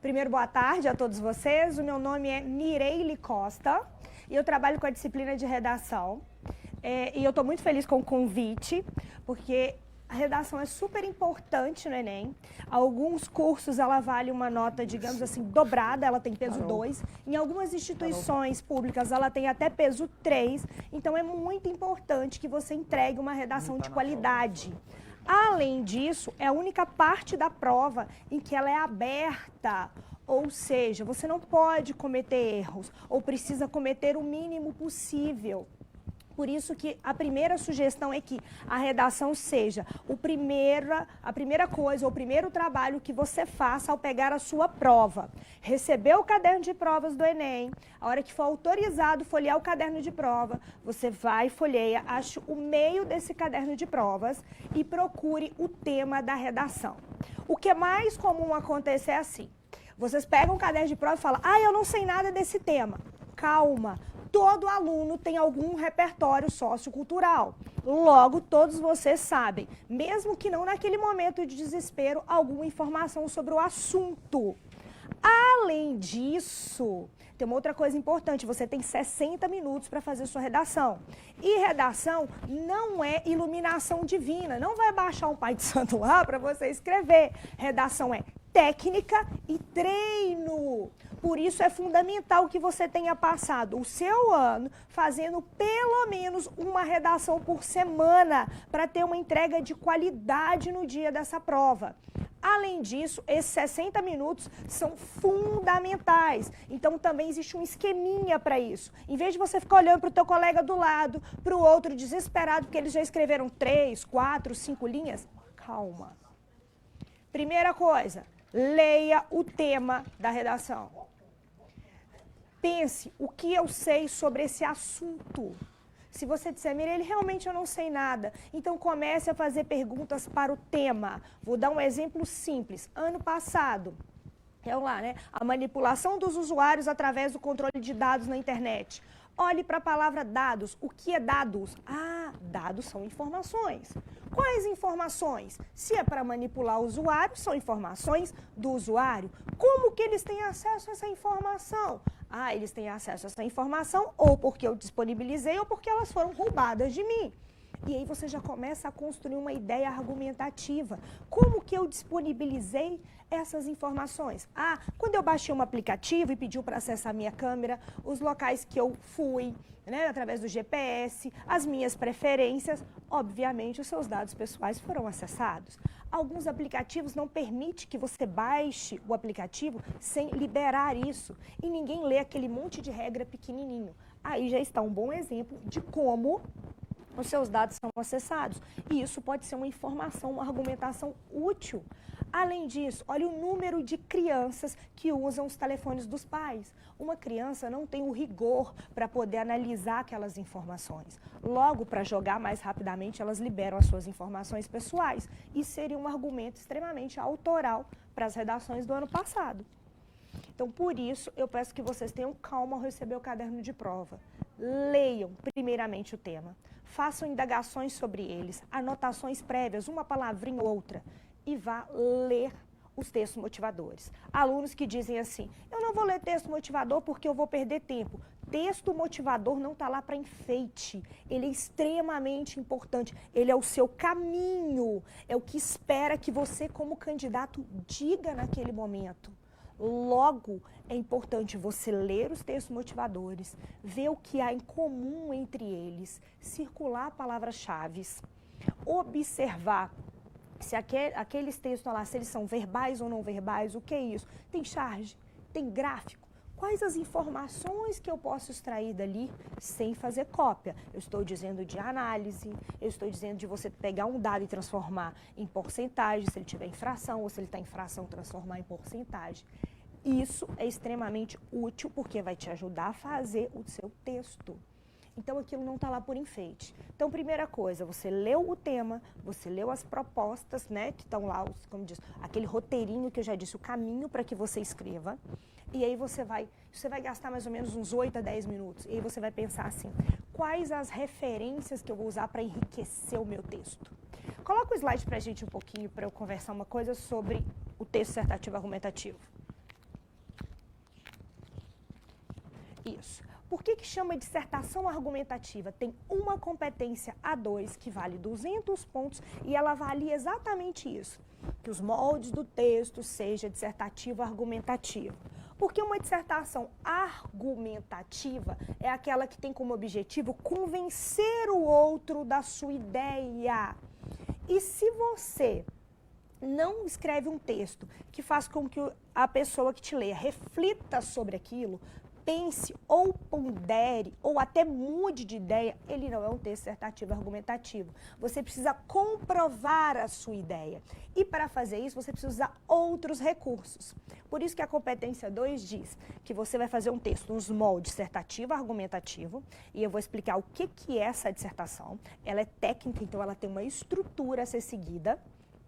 Primeiro, boa tarde a todos vocês. O meu nome é Mireille Costa e eu trabalho com a disciplina de redação. E eu estou muito feliz com o convite, porque a redação é super importante no Enem. Alguns cursos ela vale uma nota, digamos assim, dobrada, ela tem peso 2. Em algumas instituições públicas ela tem até peso 3. Então é muito importante que você entregue uma redação de qualidade. Além disso, é a única parte da prova em que ela é aberta, ou seja, você não pode cometer erros ou precisa cometer o mínimo possível. Por isso que a primeira sugestão é que a redação seja a primeira coisa, ou o primeiro trabalho que você faça ao pegar a sua prova. Recebeu o caderno de provas do Enem, a hora que for autorizado folhear o caderno de prova, você vai, folheia, ache o meio desse caderno de provas e procure o tema da redação. O que é mais comum acontecer é assim, vocês pegam o caderno de prova e falam, eu não sei nada desse tema. Calma. Todo aluno tem algum repertório sociocultural. Logo, todos vocês sabem, mesmo que não naquele momento de desespero, alguma informação sobre o assunto. Além disso, tem uma outra coisa importante, você tem 60 minutos para fazer sua redação. E redação não é iluminação divina, não vai baixar um pai de santo lá para você escrever. Redação é técnica e treino. Por isso é fundamental que você tenha passado o seu ano fazendo pelo menos uma redação por semana para ter uma entrega de qualidade no dia dessa prova. Além disso, esses 60 minutos são fundamentais. Então também existe um esqueminha para isso. Em vez de você ficar olhando para o teu colega do lado, para o outro desesperado porque eles já escreveram 3, 4, 5 linhas, calma. Primeira coisa, leia o tema da redação. Pense o que eu sei sobre esse assunto. Se você disser, Mireille, realmente eu não sei nada, então comece a fazer perguntas para o tema. Vou dar um exemplo simples. Ano passado, a manipulação dos usuários através do controle de dados na internet. Olhe para a palavra dados. O que é dados? Dados são informações. Quais informações? Se é para manipular o usuário, são informações do usuário. Como que eles têm acesso a essa informação? Eles têm acesso a essa informação ou porque eu disponibilizei ou porque elas foram roubadas de mim. E aí você já começa a construir uma ideia argumentativa. Como que eu disponibilizei essas informações? Quando eu baixei um aplicativo e pediu para acessar a minha câmera, os locais que eu fui, através do GPS, as minhas preferências, obviamente os seus dados pessoais foram acessados. Alguns aplicativos não permitem que você baixe o aplicativo sem liberar isso. E ninguém lê aquele monte de regra pequenininho. Aí já está um bom exemplo de como os seus dados são acessados. E isso pode ser uma informação, uma argumentação útil. Além disso, olha o número de crianças que usam os telefones dos pais. Uma criança não tem o rigor para poder analisar aquelas informações. Logo, para jogar mais rapidamente, elas liberam as suas informações pessoais. E seria um argumento extremamente autoral para as redações do ano passado. Então, por isso, eu peço que vocês tenham calma ao receber o caderno de prova. Leiam, primeiramente, o tema. Façam indagações sobre eles, anotações prévias, uma palavrinha ou outra, e vá ler os textos motivadores. Alunos que dizem assim, eu não vou ler texto motivador porque eu vou perder tempo. Texto motivador não está lá para enfeite, ele é extremamente importante, ele é o seu caminho, é o que espera que você, como candidato, diga naquele momento. Logo, é importante você ler os textos motivadores, ver o que há em comum entre eles, circular palavras-chave, observar se aqueles textos lá, se eles são verbais ou não verbais, o que é isso? Tem charge, tem gráfico. Quais as informações que eu posso extrair dali sem fazer cópia? Eu estou dizendo de análise, eu estou dizendo de você pegar um dado e transformar em porcentagem, se ele tiver em fração, ou se ele está em fração, transformar em porcentagem. Isso é extremamente útil porque vai te ajudar a fazer o seu texto. Então, aquilo não está lá por enfeite. Então, primeira coisa, você leu o tema, você leu as propostas, que estão lá, como diz, aquele roteirinho que eu já disse, o caminho para que você escreva. E aí você vai gastar mais ou menos uns 8 a 10 minutos. E aí você vai pensar assim, quais as referências que eu vou usar para enriquecer o meu texto? Coloca o slide para a gente um pouquinho, para eu conversar uma coisa sobre o texto dissertativo argumentativo. Isso. Por que chama dissertação argumentativa? Tem uma competência A2 que vale 200 pontos e ela avalia exatamente isso, que os moldes do texto seja dissertativo argumentativo. Porque uma dissertação argumentativa é aquela que tem como objetivo convencer o outro da sua ideia. E se você não escreve um texto que faz com que a pessoa que te leia reflita sobre aquilo, pense ou pondere ou até mude de ideia, ele não é um texto dissertativo argumentativo. Você precisa comprovar a sua ideia. E para fazer isso, você precisa usar outros recursos. Por isso que a competência 2 diz que você vai fazer um texto nos moldes dissertativo argumentativo, e eu vou explicar o que é essa dissertação. Ela é técnica, então ela tem uma estrutura a ser seguida,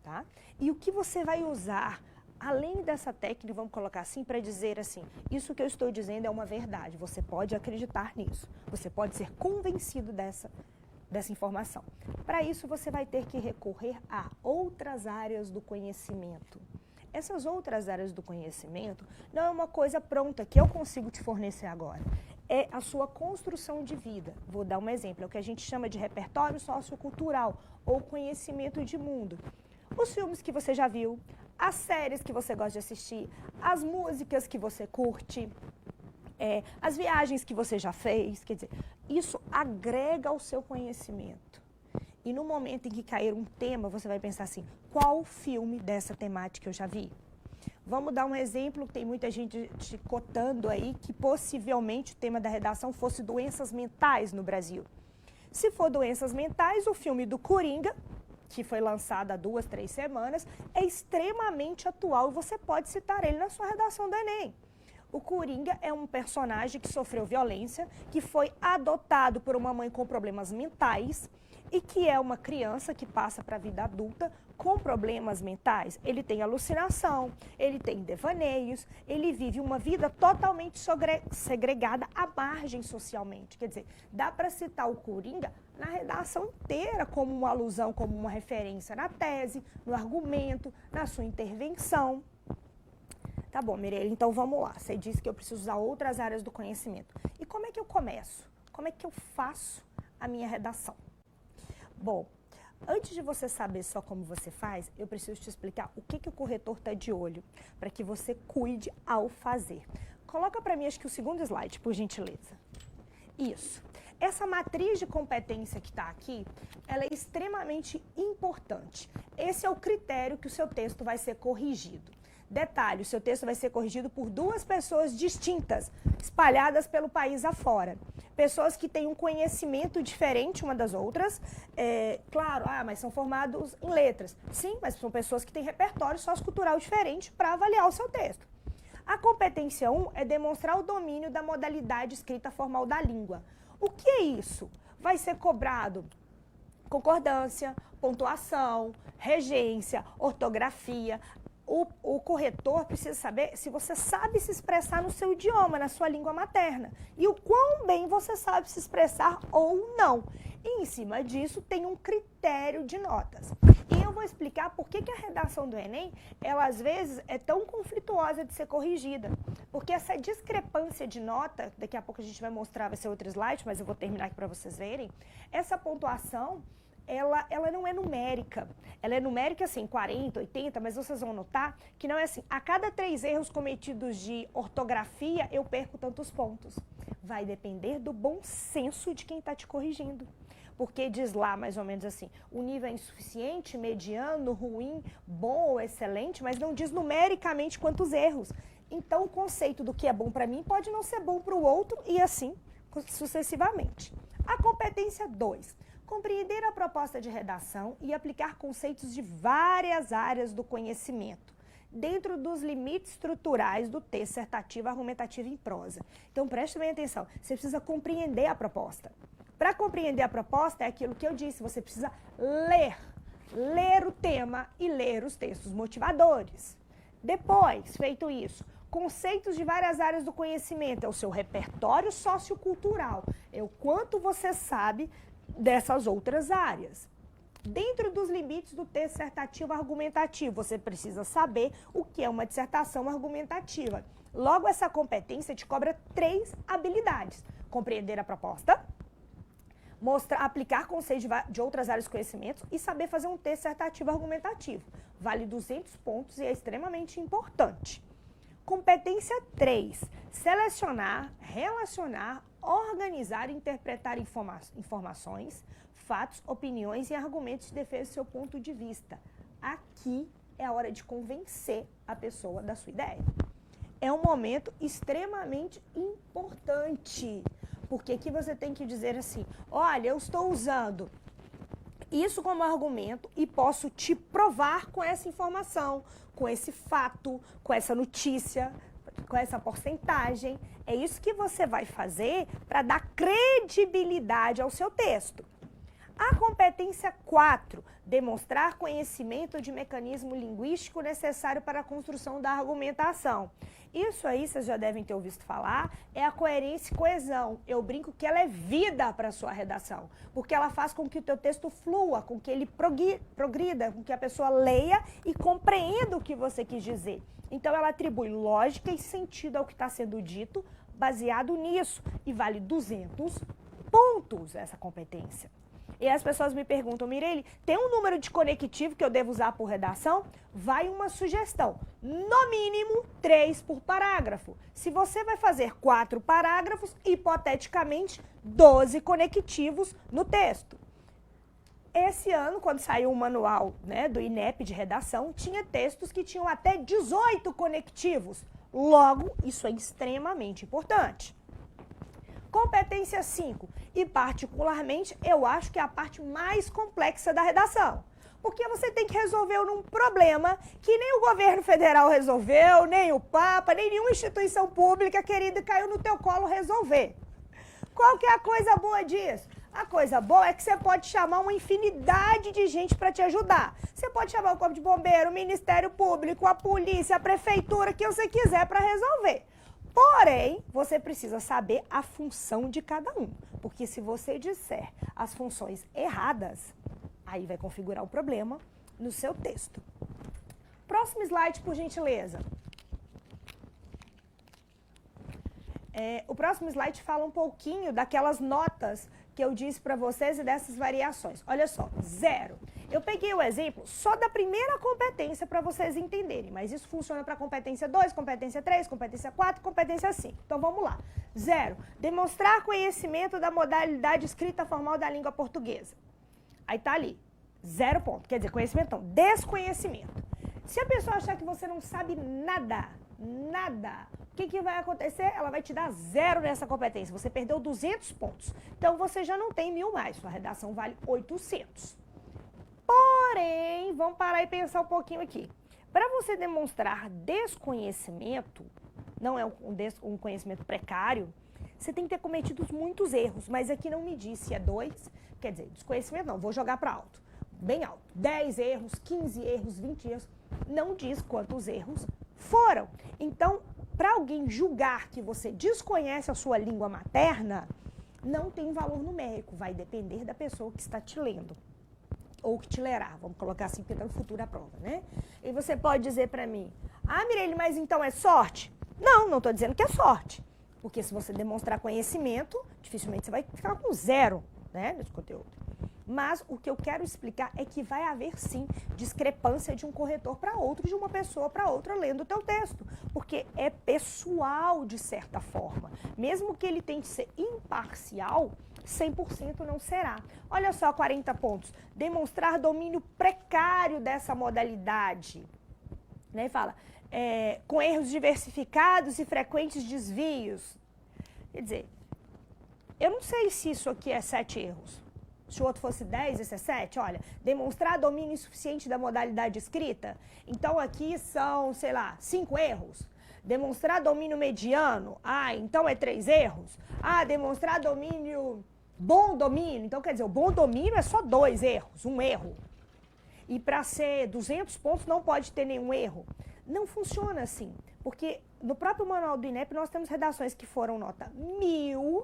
tá? E o que você vai usar além dessa técnica, vamos colocar assim, para dizer assim, isso que eu estou dizendo é uma verdade, você pode acreditar nisso, você pode ser convencido dessa informação. Para isso, você vai ter que recorrer a outras áreas do conhecimento. Essas outras áreas do conhecimento não é uma coisa pronta que eu consigo te fornecer agora. É a sua construção de vida. Vou dar um exemplo, é o que a gente chama de repertório sociocultural ou conhecimento de mundo. Os filmes que você já viu, as séries que você gosta de assistir, as músicas que você curte, as viagens que você já fez, quer dizer, isso agrega ao seu conhecimento. E no momento em que cair um tema, você vai pensar assim, qual filme dessa temática eu já vi? Vamos dar um exemplo, tem muita gente te cotando aí que possivelmente o tema da redação fosse doenças mentais no Brasil. Se for doenças mentais, o filme do Coringa, que foi lançado há 2, 3 semanas, é extremamente atual e você pode citar ele na sua redação do Enem. O Coringa é um personagem que sofreu violência, que foi adotado por uma mãe com problemas mentais e que é uma criança que passa para a vida adulta com problemas mentais. Ele tem alucinação, ele tem devaneios, ele vive uma vida totalmente segregada à margem socialmente. Quer dizer, dá para citar o Coringa na redação inteira como uma alusão, como uma referência na tese, no argumento, na sua intervenção. Tá bom, Mirelle, então vamos lá. Você disse que eu preciso usar outras áreas do conhecimento. E como é que eu começo? Como é que eu faço a minha redação? Bom, antes de você saber só como você faz, eu preciso te explicar o que o corretor está de olho, para que você cuide ao fazer. Coloca para mim, acho que o segundo slide, por gentileza. Isso. Essa matriz de competência que está aqui, ela é extremamente importante. Esse é o critério que o seu texto vai ser corrigido. Detalhe, o seu texto vai ser corrigido por 2 pessoas distintas, espalhadas pelo país afora. Pessoas que têm um conhecimento diferente uma das outras. Claro, mas são formados em letras. Sim, mas são pessoas que têm repertório sociocultural diferente para avaliar o seu texto. A competência 1 é demonstrar o domínio da modalidade escrita formal da língua. O que é isso? Vai ser cobrado concordância, pontuação, regência, ortografia. O corretor precisa saber se você sabe se expressar no seu idioma, na sua língua materna. E o quão bem você sabe se expressar ou não. E em cima disso tem um critério de notas. E eu vou explicar por que a redação do Enem, ela às vezes é tão conflituosa de ser corrigida. Porque essa discrepância de nota, daqui a pouco a gente vai mostrar, vai ser outro slide, mas eu vou terminar aqui para vocês verem. Essa pontuação, ela não é numérica. Ela é numérica assim, 40, 80, mas vocês vão notar que não é assim. A cada 3 erros cometidos de ortografia, eu perco tantos pontos. Vai depender do bom senso de quem está te corrigindo. Porque diz lá, mais ou menos assim, o nível é insuficiente, mediano, ruim, bom ou excelente, mas não diz numericamente quantos erros. Então, o conceito do que é bom para mim pode não ser bom para o outro e assim sucessivamente. A competência 2. Compreender a proposta de redação e aplicar conceitos de várias áreas do conhecimento, dentro dos limites estruturais do texto dissertativo argumentativo em prosa. Então, preste bem atenção, você precisa compreender a proposta. Para compreender a proposta, é aquilo que eu disse, você precisa ler o tema e ler os textos motivadores. Depois, feito isso, conceitos de várias áreas do conhecimento, é o seu repertório sociocultural, é o quanto você sabe dessas outras áreas. dentro dos limites do texto dissertativo argumentativo. Você precisa saber o que é uma dissertação argumentativa. Logo, essa competência te cobra 3 habilidades: compreender a proposta, aplicar conceitos de outras áreas de conhecimentos e saber fazer um texto dissertativo argumentativo. Vale 200 pontos e é extremamente importante. Competência 3, selecionar, relacionar, organizar e interpretar informações, fatos, opiniões e argumentos de defesa do seu ponto de vista. Aqui é a hora de convencer a pessoa da sua ideia. É um momento extremamente importante, porque aqui você tem que dizer assim: olha, eu estou usando isso como argumento e posso te provar com essa informação, com esse fato, com essa notícia, com essa porcentagem. É isso que você vai fazer para dar credibilidade ao seu texto. A competência 4, demonstrar conhecimento de mecanismo linguístico necessário para a construção da argumentação. Isso aí, vocês já devem ter ouvido falar, é a coerência e coesão. Eu brinco que ela é vida para a sua redação, porque ela faz com que o teu texto flua, com que ele progrida, com que a pessoa leia e compreenda o que você quis dizer. Então, ela atribui lógica e sentido ao que está sendo dito, baseado nisso, e vale 200 pontos essa competência. E as pessoas me perguntam: Mirelle, tem um número de conectivo que eu devo usar por redação? Vai uma sugestão, no mínimo 3 por parágrafo. Se você vai fazer 4 parágrafos, hipoteticamente 12 conectivos no texto. Esse ano, quando saiu o manual, né, do INEP de redação, tinha textos que tinham até 18 conectivos. Logo, isso é extremamente importante. Competência 5, e particularmente eu acho que é a parte mais complexa da redação, porque você tem que resolver um problema que nem o governo federal resolveu, nem o Papa, nem nenhuma instituição pública querida caiu no teu colo resolver. Qual que é a coisa boa disso? A coisa boa é que você pode chamar uma infinidade de gente para te ajudar. Você pode chamar o Corpo de Bombeiro, o Ministério Público, a polícia, a prefeitura, quem você quiser para resolver. Porém, você precisa saber a função de cada um, porque se você disser as funções erradas, aí vai configurar o problema no seu texto. Próximo slide, por gentileza. O próximo slide fala um pouquinho daquelas notas que eu disse para vocês e dessas variações. Olha só, 0. Eu peguei o exemplo só da primeira competência para vocês entenderem, mas isso funciona para competência 2, competência 3, competência 4, competência 5. Então vamos lá. 0. Demonstrar conhecimento da modalidade escrita formal da língua portuguesa. Aí tá ali, 0 ponto. Quer dizer, conhecimento não, desconhecimento. Se a pessoa achar que você não sabe nada, o que vai acontecer? Ela vai te dar 0 nessa competência. Você perdeu 200 pontos. Então, você já não tem 1000 mais. Sua redação vale 800. Porém, vamos parar e pensar um pouquinho aqui. Para você demonstrar desconhecimento, não é um conhecimento precário, você tem que ter cometido muitos erros. Mas aqui não me diz se é 2, quer dizer, desconhecimento não, vou jogar para alto. Bem alto. 10 erros, 15 erros, 20 erros. Não diz quantos erros foram. Então, para alguém julgar que você desconhece a sua língua materna, não tem valor numérico, vai depender da pessoa que está te lendo, ou que te lerá, vamos colocar assim, porque está no futuro a prova, né? E você pode dizer para mim: ah, Mirelle, mas então é sorte? Não estou dizendo que é sorte, porque se você demonstrar conhecimento, dificilmente você vai ficar com 0, né, nesse conteúdo. Mas o que eu quero explicar é que vai haver, sim, discrepância de um corretor para outro, de uma pessoa para outra lendo o teu texto. Porque é pessoal, de certa forma. Mesmo que ele tente ser imparcial, 100% não será. Olha só, 40 pontos. Demonstrar domínio precário dessa modalidade. Né? Fala, com erros diversificados e frequentes desvios. Quer dizer, eu não sei se isso aqui é 7 erros. Se o outro fosse 10, esse é 7, olha, demonstrar domínio insuficiente da modalidade escrita. Então, aqui são, sei lá, 5 erros. Demonstrar domínio mediano, então é 3 erros. Demonstrar bom domínio, então quer dizer, o bom domínio é só 2 erros, 1 erro. E para ser 200 pontos não pode ter nenhum erro. Não funciona assim, porque no próprio manual do INEP nós temos redações que foram nota 1000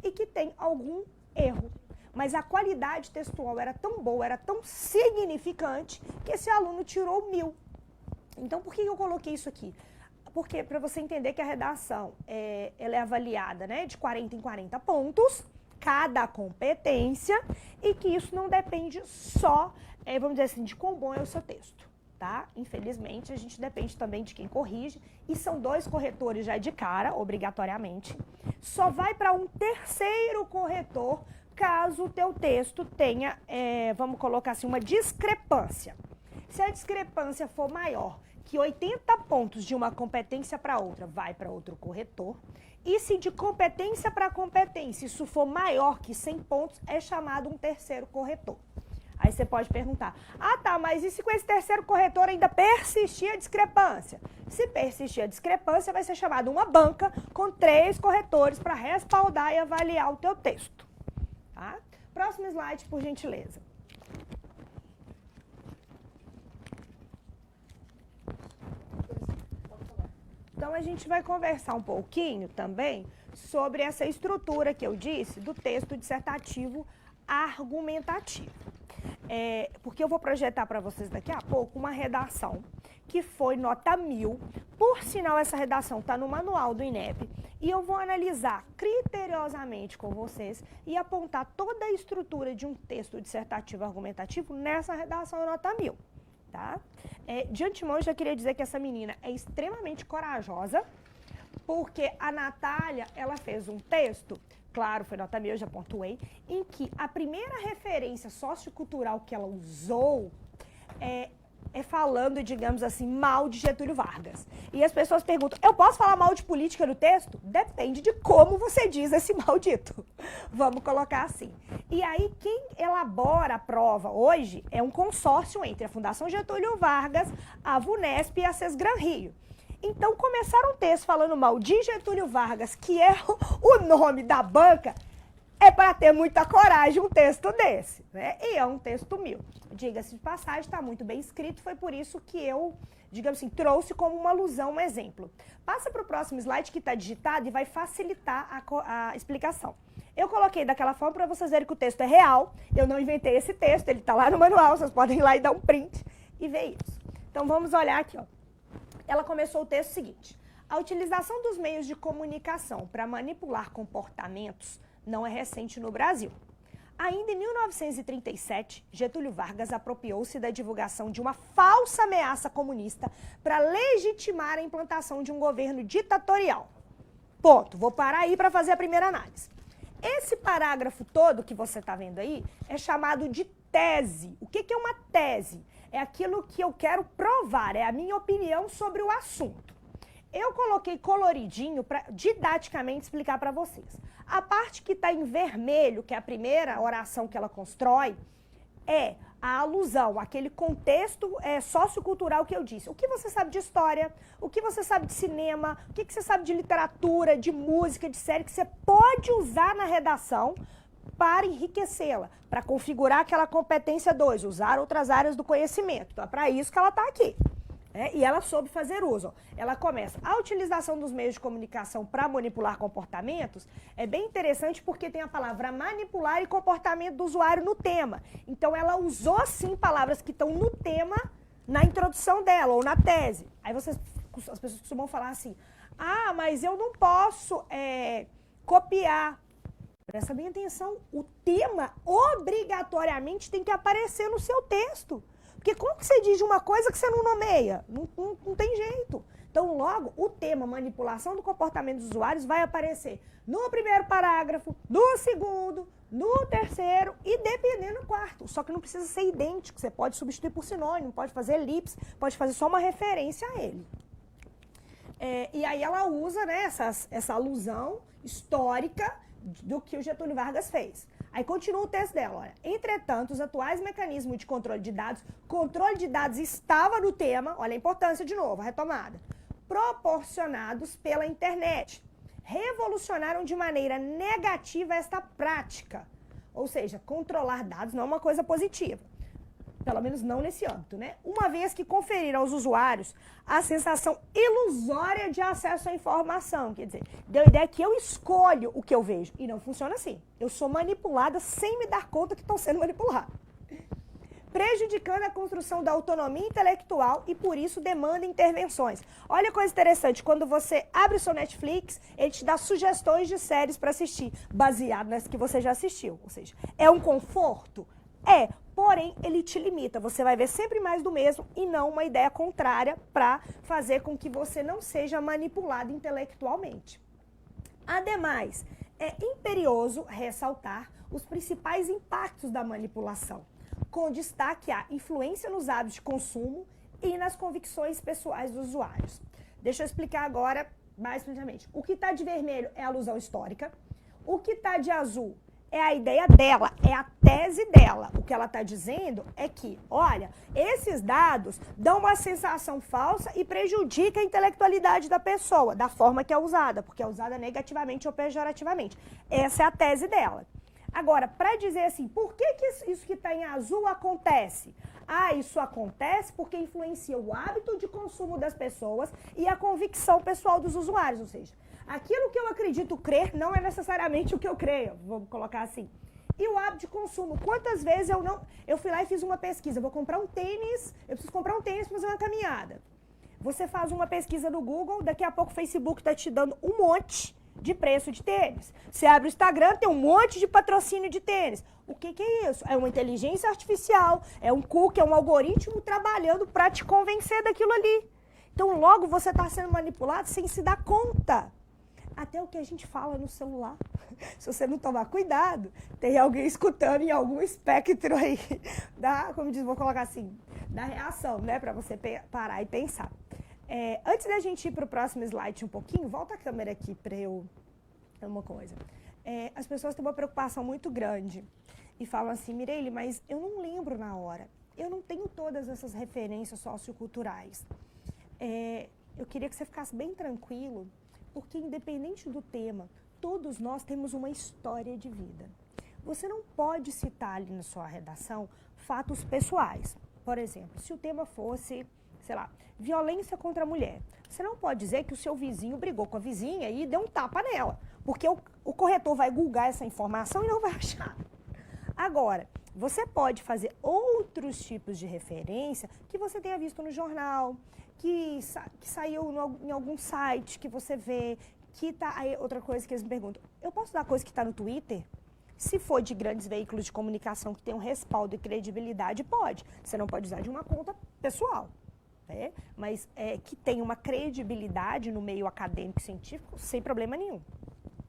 e que tem algum erro. mas a qualidade textual era tão boa, era tão significante, que esse aluno tirou 1000. Então, por que eu coloquei isso aqui? Porque para você entender que a redação ela é avaliada, né, de 40 em 40 pontos, cada competência, e que isso não depende só, vamos dizer assim, de quão bom é o seu texto, tá? Infelizmente, a gente depende também de quem corrige, e são 2 corretores já de cara, obrigatoriamente. Só vai para um terceiro corretor, caso o teu texto tenha, vamos colocar assim, uma discrepância. Se a discrepância for maior que 80 pontos de uma competência para outra, vai para outro corretor. E se de competência para competência isso for maior que 100 pontos, é chamado um terceiro corretor. Aí você pode perguntar, tá, mas e se com esse terceiro corretor ainda persistir a discrepância? Se persistir a discrepância, vai ser chamado uma banca com 3 corretores para respaldar e avaliar o teu texto. Tá? Próximo slide, por gentileza. Então, a gente vai conversar um pouquinho também sobre essa estrutura que eu disse do texto dissertativo argumentativo. Porque eu vou projetar para vocês daqui a pouco uma redação que foi nota 1000. Por sinal, essa redação está no manual do INEP e eu vou analisar criteriosamente com vocês e apontar toda a estrutura de um texto dissertativo argumentativo nessa redação nota 1000. Tá? De antemão, eu já queria dizer que essa menina é extremamente corajosa, porque a Natália, ela fez um texto, claro, foi nota 1000, eu já pontuei, em que a primeira referência sociocultural que ela usou é falando, digamos assim, mal de Getúlio Vargas. E as pessoas perguntam, eu posso falar mal de política no texto? Depende de como você diz esse maldito. Vamos colocar assim. E aí, quem elabora a prova hoje é um consórcio entre a Fundação Getúlio Vargas, a VUNESP e a Sesgran Rio. Então, começar um texto falando mal de Getúlio Vargas, que é o nome da banca, é para ter muita coragem um texto desse, né? E é um texto 1000. Diga-se de passagem, está muito bem escrito, foi por isso que eu, digamos assim, trouxe como uma alusão, um exemplo. Passa para o próximo slide que está digitado e vai facilitar a explicação. Eu coloquei daquela forma para vocês verem que o texto é real, eu não inventei esse texto, ele está lá no manual, vocês podem ir lá e dar um print e ver isso. Então vamos olhar aqui, ó. Ela começou o texto seguinte: a utilização dos meios de comunicação para manipular comportamentos não é recente no Brasil. Ainda em 1937, Getúlio Vargas apropriou-se da divulgação de uma falsa ameaça comunista para legitimar a implantação de um governo ditatorial. Ponto. Vou parar aí para fazer a primeira análise. Esse parágrafo todo que você está vendo aí é chamado de tese. O que é uma tese? É aquilo que eu quero provar, é a minha opinião sobre o assunto. Eu coloquei coloridinho para didaticamente explicar para vocês. A parte que está em vermelho, que é a primeira oração que ela constrói, é a alusão, aquele contexto sociocultural que eu disse. O que você sabe de história, o que você sabe de cinema, o que você sabe de literatura, de música, de série, que você pode usar na redação para enriquecê-la, para configurar aquela competência 2, usar outras áreas do conhecimento. Então, é para isso que ela está aqui. E ela soube fazer uso. Ela começa, a utilização dos meios de comunicação para manipular comportamentos é bem interessante porque tem a palavra manipular e comportamento do usuário no tema. Então, ela usou, sim, palavras que estão no tema, na introdução dela, ou na tese. Aí as pessoas costumam falar assim, mas eu não posso copiar. Presta bem atenção, o tema obrigatoriamente tem que aparecer no seu texto. Porque como que você diz uma coisa que você não nomeia? Não tem jeito. Então, logo, o tema manipulação do comportamento dos usuários vai aparecer no primeiro parágrafo, no segundo, no terceiro e dependendo do quarto. Só que não precisa ser idêntico, você pode substituir por sinônimo, pode fazer elipse, pode fazer só uma referência a ele. E aí ela usa, né, essa alusão histórica do que o Getúlio Vargas fez. Aí continua o texto dela, olha. Entretanto, os atuais mecanismos de controle de dados estava no tema, olha a importância de novo, a retomada, proporcionados pela internet, revolucionaram de maneira negativa esta prática. Ou seja, controlar dados não é uma coisa positiva. Pelo menos não nesse âmbito, né? Uma vez que conferir aos usuários a sensação ilusória de acesso à informação. Quer dizer, deu a ideia que eu escolho o que eu vejo. E não funciona assim. Eu sou manipulada sem me dar conta que estou sendo manipulada. Prejudicando a construção da autonomia intelectual e, por isso, demanda intervenções. Olha a coisa interessante, quando você abre o seu Netflix, ele te dá sugestões de séries para assistir, baseado nas que você já assistiu. Ou seja, é um conforto? É, porém, ele te limita. Você vai ver sempre mais do mesmo e não uma ideia contrária para fazer com que você não seja manipulado intelectualmente. Ademais, é imperioso ressaltar os principais impactos da manipulação, com destaque à influência nos hábitos de consumo e nas convicções pessoais dos usuários. Deixa eu explicar agora mais precisamente. O que está de vermelho é a alusão histórica, o que está de azul é a ideia dela, é a tese dela. O que ela está dizendo é que, olha, esses dados dão uma sensação falsa e prejudicam a intelectualidade da pessoa, da forma que é usada, porque é usada negativamente ou pejorativamente. Essa é a tese dela. Agora, para dizer assim, por que isso que está em azul acontece? Ah, isso acontece porque influencia o hábito de consumo das pessoas e a convicção pessoal dos usuários, ou seja, aquilo que eu acredito crer não é necessariamente o que eu creio, vamos colocar assim. E o hábito de consumo, quantas vezes eu fui lá e fiz uma pesquisa, vou comprar um tênis, eu preciso comprar um tênis para fazer uma caminhada. Você faz uma pesquisa no Google, daqui a pouco o Facebook está te dando um monte de preço de tênis. Você abre o Instagram, tem um monte de patrocínio de tênis. O que é isso? É uma inteligência artificial, é um cookie, é um algoritmo trabalhando para te convencer daquilo ali. Então, logo você está sendo manipulado sem se dar conta. Até o que a gente fala no celular. Se você não tomar cuidado, tem alguém escutando em algum espectro aí, como diz, vou colocar assim, da reação, né? Para você parar e pensar. Antes da gente ir para o próximo slide um pouquinho, volta a câmera aqui para eu... Uma coisa. As pessoas têm uma preocupação muito grande e falam assim, Mireille, mas eu não lembro na hora. Eu não tenho todas essas referências socioculturais. Eu queria que você ficasse bem tranquilo, porque independente do tema, todos nós temos uma história de vida. Você não pode citar ali na sua redação fatos pessoais. Por exemplo, se o tema fosse, sei lá, violência contra a mulher, você não pode dizer que o seu vizinho brigou com a vizinha e deu um tapa nela, porque o corretor vai googar essa informação e não vai achar. Agora, você pode fazer outros tipos de referência que você tenha visto no jornal, que saiu em algum site que você vê, que tá... Aí, outra coisa que eles me perguntam, eu posso dar coisa que está no Twitter? Se for de grandes veículos de comunicação que tem um respaldo e credibilidade, pode. Você não pode usar de uma conta pessoal, né? Mas que tem uma credibilidade no meio acadêmico e científico, sem problema nenhum.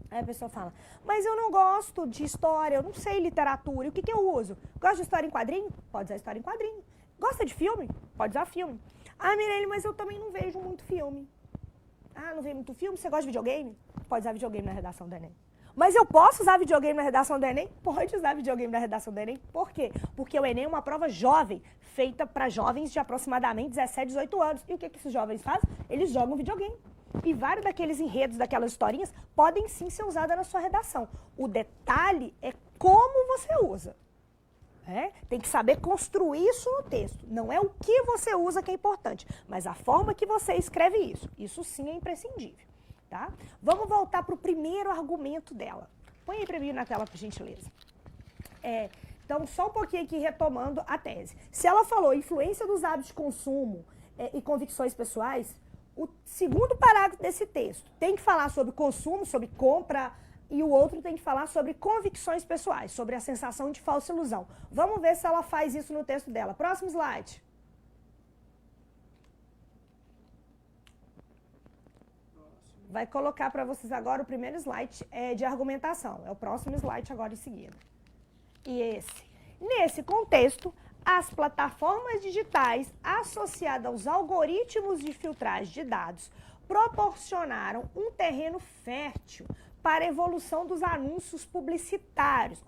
Aí a pessoa fala, mas eu não gosto de história, eu não sei literatura, e o que eu uso? Gosta de história em quadrinho? Pode usar história em quadrinho. Gosta de filme? Pode usar filme. Ah, Mireille, mas eu também não vejo muito filme. Ah, não vejo muito filme? Você gosta de videogame? Pode usar videogame na redação do Enem. Mas eu posso usar videogame na redação do Enem? Pode usar videogame na redação do Enem. Por quê? Porque o Enem é uma prova jovem, feita para jovens de aproximadamente 17, 18 anos. E o que esses jovens fazem? Eles jogam videogame. E vários daqueles enredos, daquelas historinhas, podem sim ser usadas na sua redação. O detalhe é como você usa. Tem que saber construir isso no texto. Não é o que você usa que é importante, mas a forma que você escreve isso. Isso sim é imprescindível. Tá? Vamos voltar para o primeiro argumento dela. Põe aí para mim na tela, por gentileza. Então, só um pouquinho aqui retomando a tese. Se ela falou influência dos hábitos de consumo e convicções pessoais, o segundo parágrafo desse texto tem que falar sobre consumo, sobre compra, e o outro tem que falar sobre convicções pessoais, sobre a sensação de falsa ilusão. Vamos ver se ela faz isso no texto dela. Próximo slide. Vai colocar para vocês agora o primeiro slide de argumentação. É o próximo slide agora em seguida. E esse. Nesse contexto, as plataformas digitais associadas aos algoritmos de filtragem de dados proporcionaram um terreno fértil para a evolução dos anúncios publicitários.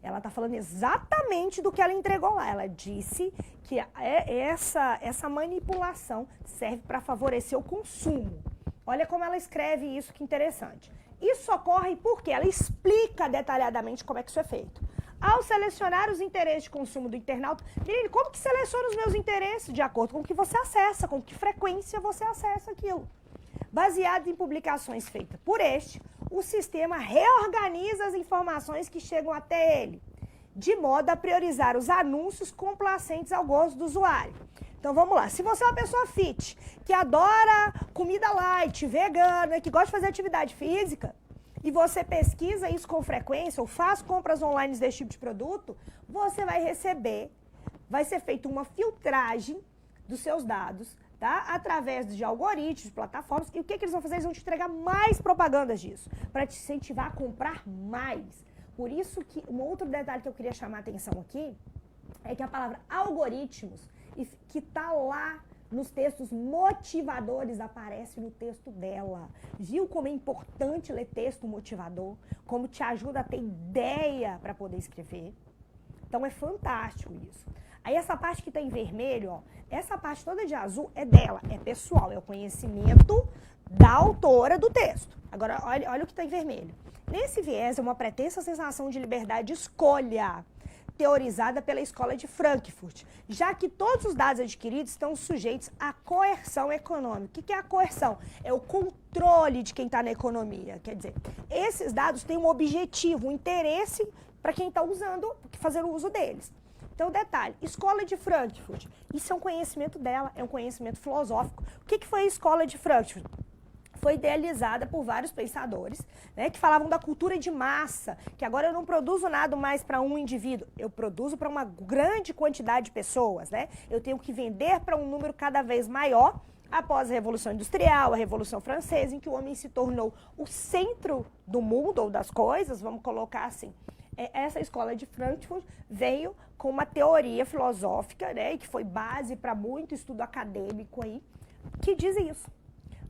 Ela está falando exatamente do que ela entregou lá. Ela disse que essa manipulação serve para favorecer o consumo. Olha como ela escreve isso, que interessante. Isso ocorre porque ela explica detalhadamente como é que isso é feito. Ao selecionar os interesses de consumo do internauta, menino, como que seleciona os meus interesses? De acordo com o que você acessa, com que frequência você acessa aquilo. Baseado em publicações feitas por este, o sistema reorganiza as informações que chegam até ele, de modo a priorizar os anúncios complacentes ao gosto do usuário. Então vamos lá, se você é uma pessoa fit, que adora comida light, vegana, que gosta de fazer atividade física, e você pesquisa isso com frequência, ou faz compras online desse tipo de produto, você vai receber, vai ser feita uma filtragem dos seus dados, tá? Através de algoritmos, de plataformas, e o que eles vão fazer? Eles vão te entregar mais propagandas disso, para te incentivar a comprar mais. Por isso que, um outro detalhe que eu queria chamar a atenção aqui, é que a palavra algoritmos, que está lá nos textos motivadores, aparece no texto dela. Viu como é importante ler texto motivador? Como te ajuda a ter ideia para poder escrever? Então é fantástico isso. Aí essa parte que está em vermelho, ó, essa parte toda de azul é dela, é pessoal, é o conhecimento da autora do texto. Agora, olha o que está em vermelho. Nesse viés é uma pretensa sensação de liberdade de escolha, teorizada pela Escola de Frankfurt, já que todos os dados adquiridos estão sujeitos à coerção econômica. O que é a coerção? É o controle de quem está na economia. Quer dizer, esses dados têm um objetivo, um interesse para quem está usando, fazendo uso deles. Então, detalhe, Escola de Frankfurt, isso é um conhecimento dela, é um conhecimento filosófico. O que foi a Escola de Frankfurt? Foi idealizada por vários pensadores, né, que falavam da cultura de massa, que agora eu não produzo nada mais para um indivíduo, eu produzo para uma grande quantidade de pessoas, né? Eu tenho que vender para um número cada vez maior após a Revolução Industrial, a Revolução Francesa, em que o homem se tornou o centro do mundo ou das coisas, vamos colocar assim. Essa escola de Frankfurt veio com uma teoria filosófica, né, que foi base para muito estudo acadêmico aí, que diz isso.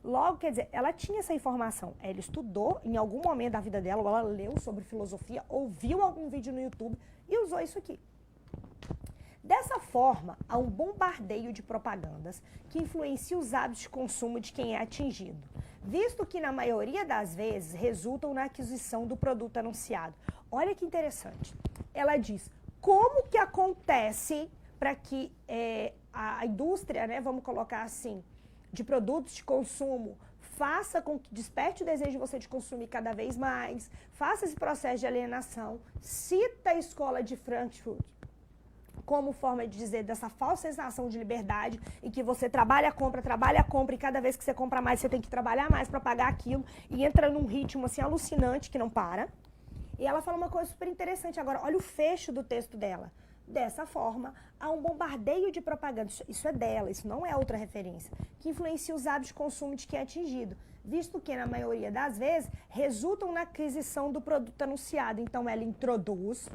Logo, quer dizer, ela tinha essa informação, ela estudou em algum momento da vida dela, ou ela leu sobre filosofia, ouviu algum vídeo no YouTube e usou isso aqui. Dessa forma, há um bombardeio de propagandas que influencia os hábitos de consumo de quem é atingido, visto que na maioria das vezes resultam na aquisição do produto anunciado. Olha que interessante, ela diz como que acontece para que a indústria, né, vamos colocar assim, de produtos de consumo, faça com que desperte o desejo de você de consumir cada vez mais, faça esse processo de alienação, cita a Escola de Frankfurt como forma de dizer dessa falsa sensação de liberdade, em que você trabalha, compra, e cada vez que você compra mais, você tem que trabalhar mais para pagar aquilo, e entra num ritmo assim alucinante que não para. E ela fala uma coisa super interessante agora, olha o fecho do texto dela. Dessa forma, há um bombardeio de propaganda, isso é dela, isso não é outra referência, que influencia os hábitos de consumo de quem é atingido, visto que, na maioria das vezes, resultam na aquisição do produto anunciado. Então, ela introduz,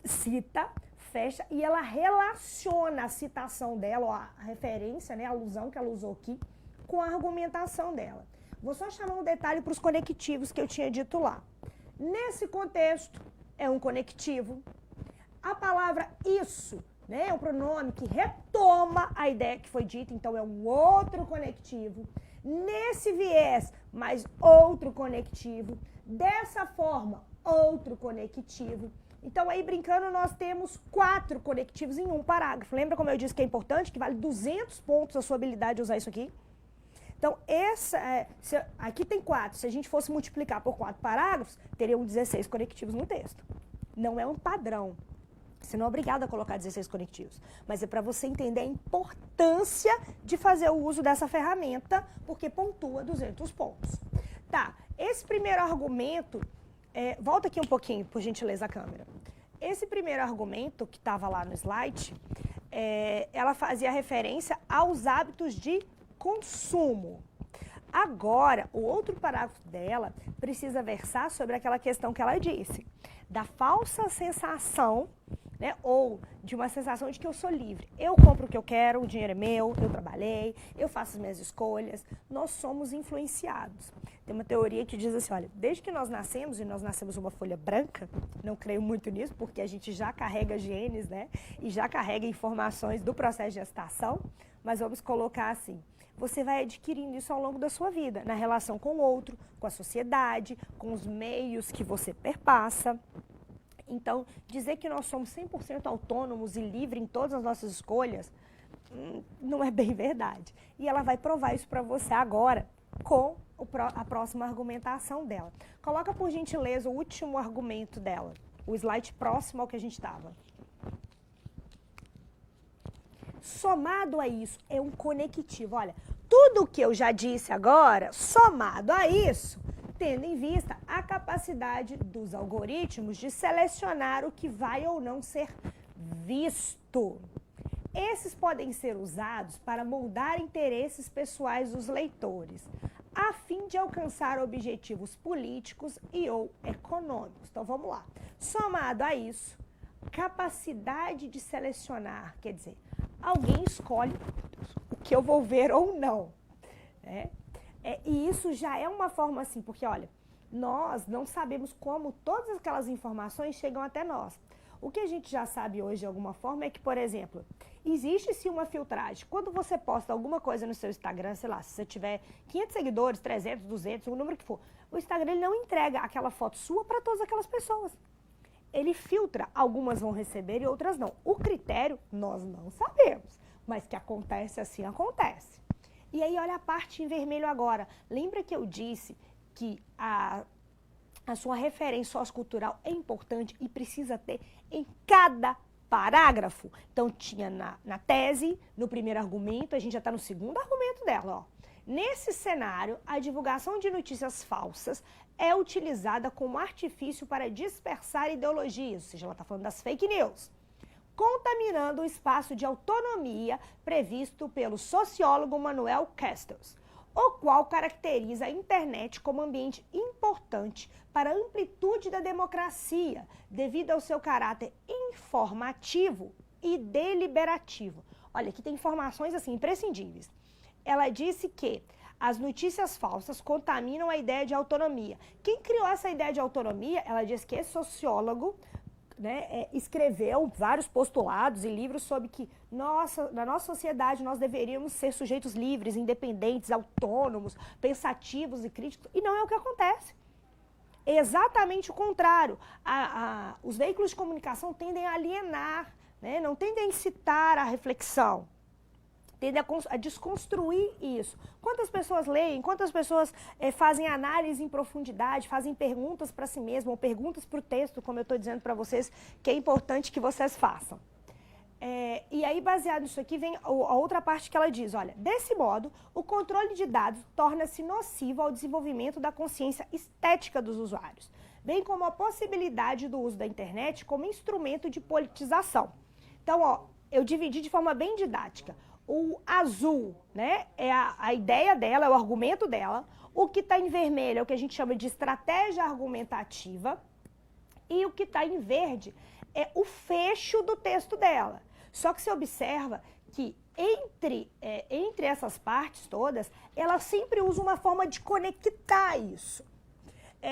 cita, fecha e ela relaciona a citação dela, ó, a referência, né, a alusão que ela usou aqui, com a argumentação dela. Vou só chamar um detalhe para os conectivos que eu tinha dito lá. Nesse contexto, é um conectivo. A palavra isso, né, é um pronome que retoma a ideia que foi dita, então é um outro conectivo. Nesse viés, mais outro conectivo. Dessa forma, outro conectivo. Então, aí, brincando, nós temos 4 conectivos em um parágrafo. Lembra como eu disse que é importante, que vale 200 pontos a sua habilidade de usar isso aqui? Então, aqui tem 4. Se a gente fosse multiplicar por 4 parágrafos, teriam 16 conectivos no texto. Não é um padrão. Você não é obrigado a colocar 16 conectivos, mas é para você entender a importância de fazer o uso dessa ferramenta, porque pontua 200 pontos. Tá, esse primeiro argumento, volta aqui um pouquinho, por gentileza, a câmera. Esse primeiro argumento que estava lá no slide, ela fazia referência aos hábitos de consumo. Agora, o outro parágrafo dela precisa versar sobre aquela questão que ela disse, da falsa sensação, né, ou de uma sensação de que eu sou livre. Eu compro o que eu quero, o dinheiro é meu, eu trabalhei, eu faço as minhas escolhas. Nós somos influenciados. Tem uma teoria que diz assim, olha, desde que nós nascemos, e nós nascemos uma folha branca, não creio muito nisso, porque a gente já carrega genes, né, e já carrega informações do processo de gestação, mas vamos colocar assim, você vai adquirindo isso ao longo da sua vida, na relação com o outro, com a sociedade, com os meios que você perpassa. Então, dizer que nós somos 100% autônomos e livres em todas as nossas escolhas, não é bem verdade. E ela vai provar isso para você agora com a próxima argumentação dela. Coloca, por gentileza, o último argumento dela, o slide próximo ao que a gente estava. Somado a isso, é um conectivo. Olha, tudo o que eu já disse agora, somado a isso, tendo em vista a capacidade dos algoritmos de selecionar o que vai ou não ser visto. Esses podem ser usados para moldar interesses pessoais dos leitores, a fim de alcançar objetivos políticos e ou econômicos. Então, vamos lá. Somado a isso, capacidade de selecionar, quer dizer, alguém escolhe o que eu vou ver ou não, né? E isso já é uma forma assim, porque, olha, nós não sabemos como todas aquelas informações chegam até nós. O que a gente já sabe hoje, de alguma forma, é que, por exemplo, existe sim uma filtragem. Quando você posta alguma coisa no seu Instagram, sei lá, se você tiver 500 seguidores, 300, 200, o número que for, o Instagram ele não entrega aquela foto sua para todas aquelas pessoas. Ele filtra, algumas vão receber e outras não. O critério, nós não sabemos, mas que acontece assim, acontece. E aí, olha a parte em vermelho agora. Lembra que eu disse que a sua referência sociocultural é importante e precisa ter em cada parágrafo? Então, tinha na tese, no primeiro argumento, a gente já está no segundo argumento dela, ó. Nesse cenário, a divulgação de notícias falsas é utilizada como artifício para dispersar ideologias, ou seja, ela está falando das fake news, contaminando o espaço de autonomia previsto pelo sociólogo Manuel Castells, o qual caracteriza a internet como ambiente importante para a amplitude da democracia, devido ao seu caráter informativo e deliberativo. Olha, aqui tem informações assim imprescindíveis. Ela disse que as notícias falsas contaminam a ideia de autonomia. Quem criou essa ideia de autonomia, ela disse que esse sociólogo, né, escreveu vários postulados e livros sobre que na nossa sociedade nós deveríamos ser sujeitos livres, independentes, autônomos, pensativos e críticos, e não é o que acontece. É exatamente o contrário. Os veículos de comunicação tendem a alienar, né, não tendem a incitar a reflexão. Tende a desconstruir isso. Quantas pessoas leem, quantas pessoas fazem análise em profundidade, fazem perguntas para si mesmas, ou perguntas para o texto, como eu estou dizendo para vocês, que é importante que vocês façam. E aí, baseado nisso aqui, vem a outra parte que ela diz, olha, desse modo, o controle de dados torna-se nocivo ao desenvolvimento da consciência estética dos usuários, bem como a possibilidade do uso da internet como instrumento de politização. Então, ó, eu dividi de forma bem didática. O azul, né, é a ideia dela, é o argumento dela. O que está em vermelho é o que a gente chama de estratégia argumentativa. E o que está em verde é o fecho do texto dela. Só que você observa que entre essas partes todas, ela sempre usa uma forma de conectar isso.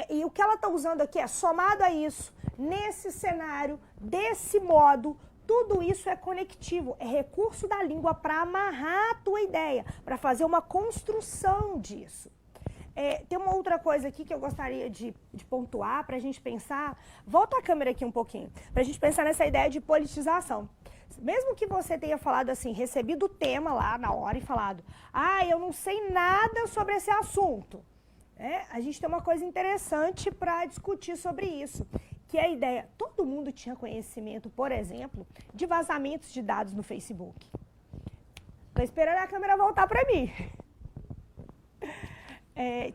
E o que ela está usando aqui é somado a isso, nesse cenário, desse modo. Tudo isso é conectivo, é recurso da língua para amarrar a tua ideia, para fazer uma construção disso. Tem uma outra coisa aqui que eu gostaria de pontuar para a gente pensar. Volta a câmera aqui um pouquinho, para a gente pensar nessa ideia de politização. Mesmo que você tenha falado assim, recebido o tema lá na hora e falado, eu não sei nada sobre esse assunto. A gente tem uma coisa interessante para discutir sobre isso. Que é a ideia, todo mundo tinha conhecimento, por exemplo, de vazamentos de dados no Facebook. Estou esperando a câmera voltar para mim.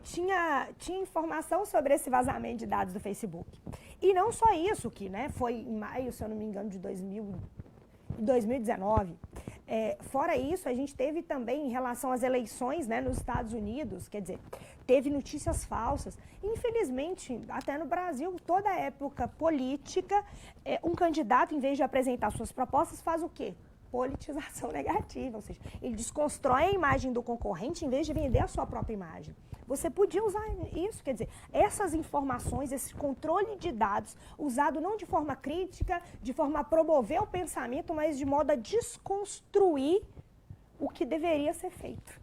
Tinha informação sobre esse vazamento de dados do Facebook. E não só isso, que foi em maio, se eu não me engano, de 2019. Fora isso, a gente teve também, em relação às eleições nos Estados Unidos, quer dizer, teve notícias falsas. Infelizmente, até no Brasil, toda época política, um candidato, em vez de apresentar suas propostas, faz o quê? Politização negativa, ou seja, ele desconstrói a imagem do concorrente em vez de vender a sua própria imagem. Você podia usar isso, quer dizer, essas informações, esse controle de dados, usado não de forma crítica, de forma a promover o pensamento, mas de modo a desconstruir o que deveria ser feito.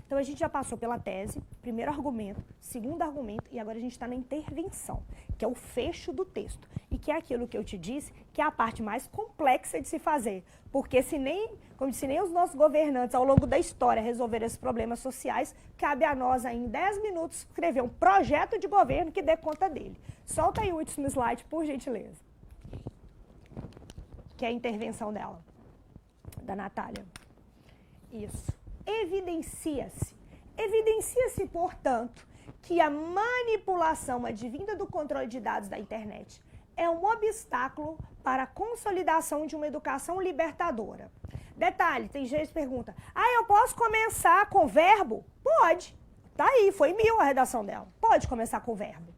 Então, a gente já passou pela tese, primeiro argumento, segundo argumento, e agora a gente está na intervenção, que é o fecho do texto. E que é aquilo que eu te disse, que é a parte mais complexa de se fazer. Porque se nem, como disse, nem os nossos governantes, ao longo da história, resolveram esses problemas sociais, cabe a nós, aí, em 10 minutos, escrever um projeto de governo que dê conta dele. Solta aí o último slide, por gentileza. Que é a intervenção dela, da Natália. Isso. Evidencia-se, portanto, que a manipulação advinda do controle de dados da internet é um obstáculo para a consolidação de uma educação libertadora. Detalhe, tem gente que pergunta, eu posso começar com verbo? Pode. Tá aí, foi 1000 a redação dela. Pode começar com verbo.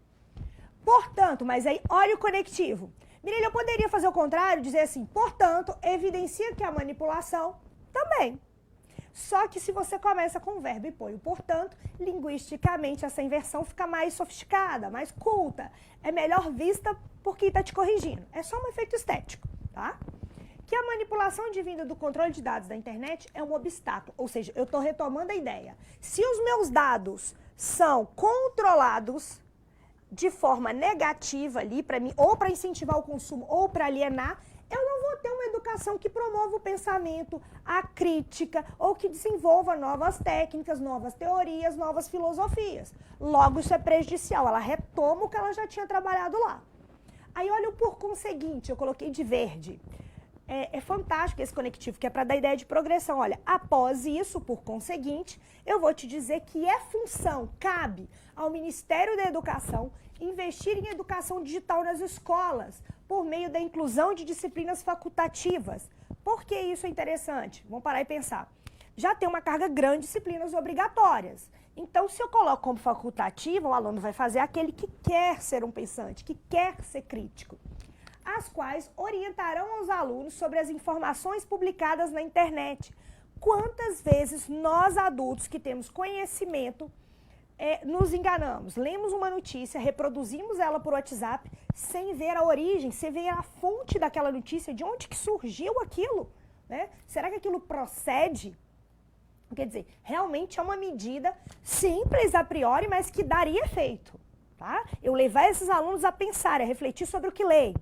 Portanto, mas aí, olha o conectivo. Mirella, eu poderia fazer o contrário, dizer assim, portanto, evidencia que a manipulação também. Só que se você começa com o verbo e põe o portanto, linguisticamente essa inversão fica mais sofisticada, mais culta. É melhor vista por quem está te corrigindo. É só um efeito estético, tá? Que a manipulação advinda do controle de dados da internet é um obstáculo. Ou seja, eu estou retomando a ideia. Se os meus dados são controlados de forma negativa ali para mim, ou para incentivar o consumo, ou para alienar, eu não vou ter uma educação que promova o pensamento, a crítica, ou que desenvolva novas técnicas, novas teorias, novas filosofias. Logo, isso é prejudicial, ela retoma o que ela já tinha trabalhado lá. Aí, olha o por conseguinte, eu coloquei de verde. É fantástico esse conectivo, que é para dar ideia de progressão. Olha, após isso, por conseguinte, eu vou te dizer que cabe ao Ministério da Educação investir em educação digital nas escolas, por meio da inclusão de disciplinas facultativas. Por que isso é interessante? Vamos parar e pensar. Já tem uma carga grande de disciplinas obrigatórias. Então, se eu coloco como facultativa, o aluno vai fazer aquele que quer ser um pensante, que quer ser crítico, as quais orientarão os alunos sobre as informações publicadas na internet. Quantas vezes nós, adultos, que temos conhecimento, nos enganamos? Lemos uma notícia, reproduzimos ela por WhatsApp, sem ver a origem, sem ver a fonte daquela notícia, de onde que surgiu aquilo, né? Será que aquilo procede? Quer dizer, realmente é uma medida simples a priori, mas que daria efeito, tá? Eu levar esses alunos a pensar, a refletir sobre o que leem,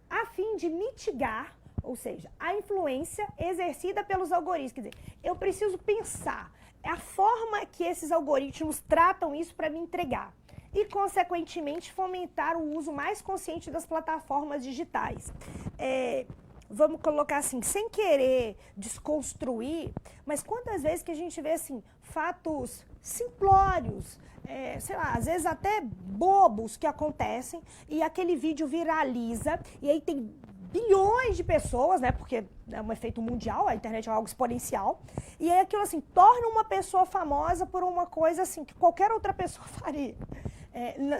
a fim de mitigar, ou seja, a influência exercida pelos algoritmos. Quer dizer, eu preciso pensar a forma que esses algoritmos tratam isso para me entregar e, consequentemente, fomentar o uso mais consciente das plataformas digitais. Vamos colocar assim, sem querer desconstruir, mas quantas vezes que a gente vê assim, fatos simplórios, sei lá, às vezes até bobos que acontecem, e aquele vídeo viraliza, e aí tem bilhões de pessoas, né, porque é um efeito mundial, a internet é algo exponencial, e aí aquilo assim, torna uma pessoa famosa por uma coisa assim, que qualquer outra pessoa faria.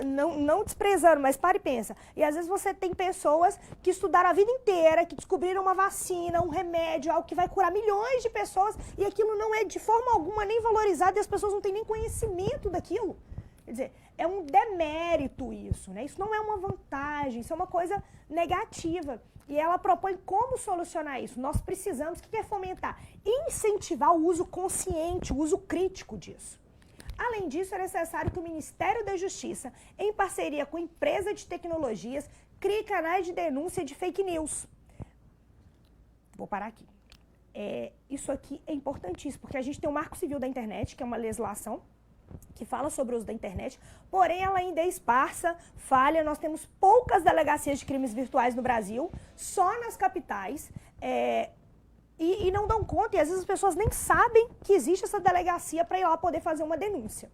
Não desprezando, mas para e pensa. E às vezes você tem pessoas que estudaram a vida inteira, que descobriram uma vacina, um remédio, algo que vai curar milhões de pessoas, e aquilo não é de forma alguma nem valorizado, e as pessoas não têm nem conhecimento daquilo. Quer dizer, é um demérito isso, né? Isso não é uma vantagem, isso é uma coisa negativa. E ela propõe como solucionar isso. Nós precisamos, o que é fomentar? Incentivar o uso consciente, o uso crítico disso. Além disso, é necessário que o Ministério da Justiça, em parceria com empresas de tecnologias, crie canais de denúncia de fake news. Vou parar aqui. Isso aqui é importantíssimo, porque a gente tem o Marco Civil da Internet, que é uma legislação que fala sobre o uso da internet, porém ela ainda é esparsa, falha, nós temos poucas delegacias de crimes virtuais no Brasil, só nas capitais, e não dão conta, e às vezes as pessoas nem sabem que existe essa delegacia para ir lá poder fazer uma denúncia.